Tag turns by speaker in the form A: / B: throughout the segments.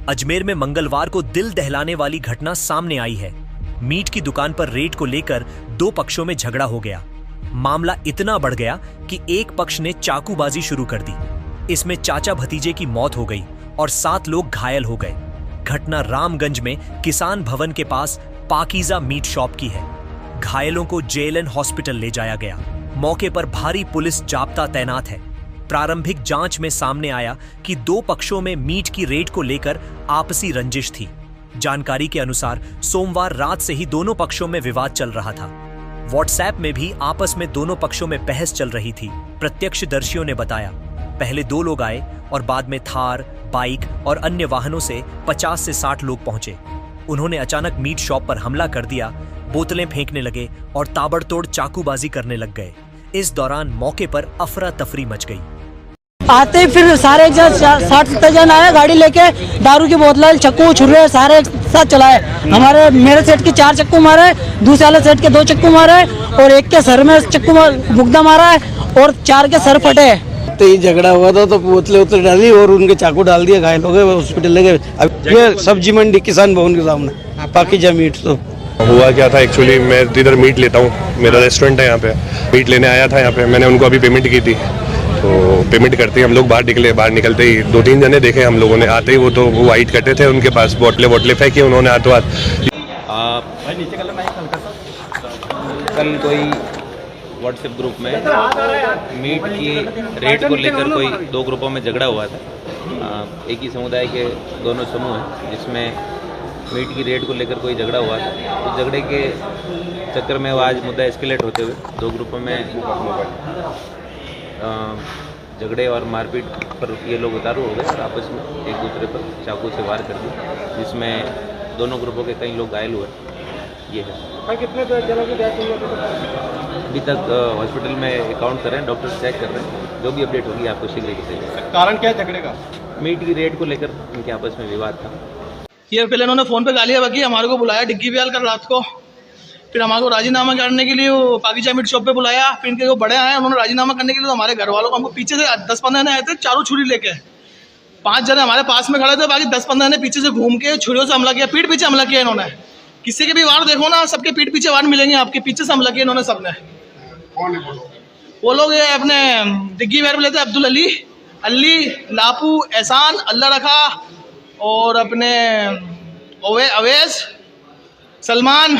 A: अजमेर में मंगलवार को दिल दहलाने वाली घटना सामने आई है। मीट की दुकान पर रेड को लेकर दो पक्षों में झगड़ा हो गया। मामला इतना बढ़ गया कि एक पक्ष ने चाकूबाजी शुरू कर दी। इसमें चाचा भतीजे की मौत हो गई और 7 लोग घायल हो गए। घटना रामगंज में किसान भवन के पास पाकीज़ा मीट शॉप की है। घायलों को JLN हॉस्पिटल ले जाया गया। मौके पर भारी पुलिस जाब्ता तैनात है। प्रारंभिक जांच में सामने आया कि दो पक्षों में मीट की रेड को लेकर आपसी रंजिश थी। जानकारी के अनुसार सोमवार रात से ही दोनों पक्षों में विवाद चल रहा था। व्हाट्सएप में भी आपस में दोनों पक्षों में बहस चल रही थी। प्रत्यक्षदर्शियों ने बताया, पहले 2 लोग आए और बाद में थार, बाइक और अन्य वाहनों से 50 से 60 लोग पहुंचे। उन्होंने अचानक मीट शॉप पर हमला कर दिया, बोतलें फेंकने लगे और ताबड़तोड़ चाकूबाजी करने लग गए। इस दौरान मौके पर अफरा तफरी मच गई।
B: आते ही फिर सारे एक 60-70 जन आए गाड़ी लेके, दारू की बोतल, चक्कू, छुरे सारे एक साथ चलाए। हमारे मेरे सेट के 4 चक्कू मारे, दूसरे वाले सेट के 2 चक्कू मारे और एक के सर में चक्कू भुगदा मारा है और 4 के सर फटे।
C: तो ये झगड़ा हुआ था तो बोतलें उतले डाली और उनके चाकू डाल दिए, घायल हो गए, हॉस्पिटल ले गए। अब ये सब्जी मंडी किसान भवन के सामने पाकीज़ा मीट। तो
D: हुआ क्या था, एक्चुअली मैं इधर मीट लेता हूँ, मेरा रेस्टोरेंट है यहाँ पे। मीट लेने आया था यहाँ पे, मैंने उनको अभी पेमेंट की थी। तो पेमेंट करते ही हम लोग बाहर निकले। बाहर निकलते ही 2-3 जने देखे हम लोगों ने। आते ही वो तो वाइट कटे थे, उनके पास बोतलें फेंकी उन्होंने हाथों हाथ।
E: कल कोई व्हाट्सएप ग्रुप में मीट की रेट को लेकर कोई 2 ग्रुपों में झगड़ा हुआ था। एक ही समुदाय के दोनों समूह हैं, जिसमें मीट की रेट को लेकर कोई झगड़ा हुआ था। तो झगड़े के चक्कर में वो आज मुद्दा एस्केलेट होते हुए 2 ग्रुपों में झगड़े और मारपीट पर ये लोग उतारू हो गए और आपस में एक दूसरे पर चाकू से वार कर दिए, जिसमें दोनों ग्रुपों के कई लोग घायल हुए। ये है।
F: कितने जनों की डेथ हुई है?
E: अभी तक हॉस्पिटल में काउंट कर रहे हैं, डॉक्टर चेक कर रहे हैं। जो भी अपडेट होगी आपको शीघ्र ही बताएंगे।
F: कारण क्या है झगड़े का?
E: मीट की रेट को लेकर इनके आपस में विवाद था।
G: ये पहले इन्होंने फ़ोन पे गालियाँ बकी, हमारे को बुलाया डिग्गी ब्याल कर रात को। फिर हमारे को राजीनामा करने के लिए वो पाकीज़ा मीट शॉप पे बुलाया। फिर इनके जो बड़े आए उन्होंने राजीनामा करने के लिए तो हमारे घर वालों को, हमको पीछे से 10-15 जने आए थे, चारों छुरी लेके। 5 जने हमारे पास में खड़े थे, बाकी 10-15 जने पीछे से घूम के छुरियों से हमला किया। पीठ पीछे हमला किया इन्होंने। किसी के भी वार देखो ना, सबके पीठ पीछे वार मिलेंगे आपके। पीछे से हमला किया इन्होंने सबने। वो लोग ये अपने डिग्गी ब्याल लेते, अब्दुल अली, लापू, एहसान, अल्लाह रखा और अपने अवैस, सलमान,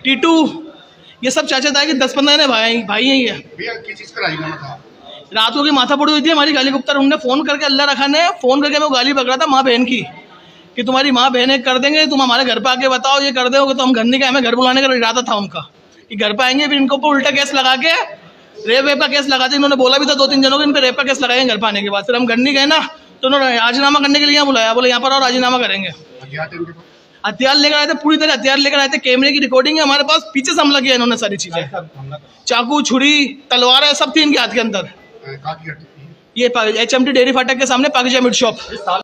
G: टीटू, ये सब चाचा ताए कि 10-15 जने भाई हैं ये।
F: किस चीज का राजीनामा था?
G: रात को की माथा पड़ी हुई थी हमारी गाली गुप्ता। उन्होंने फ़ोन करके, अल्लाह रखा ने फ़ोन करके मैं गाली पकड़ा था माँ बहन की, कि तुम्हारी माँ बहन कर देंगे, तुम हमारे घर पे आके बताओ ये कर दोगे। तो हम घर नहीं गए, हमें घर बुलाने का इरादा था उनका कि घर पे आएंगे। फिर इनको ऊपर उल्टा केस लगा के रेप का केस लगाते। इन्होंने बोला भी था 2-3 जनों को इन पर रेप का केस लगाएंगे घर पे आने के बाद। फिर हम घर नहीं गए ना, तो उन्होंने राजीनामा करने के लिए यहाँ बुलाया। बोले यहाँ पर और राजीनामा करेंगे। हथियार लेकर आए थे, पूरी तरह हथियार लेकर आए थे। कैमरे की रिकॉर्डिंग है हमारे पास। पीछे से हमला किया इन्होंने, सारी चीजें, चाकू, छुरी, तलवार सब थी इनके हाथ के अंदर। ये HMT डेयरी फाटक के सामने पाकीज़ा मीट शॉप।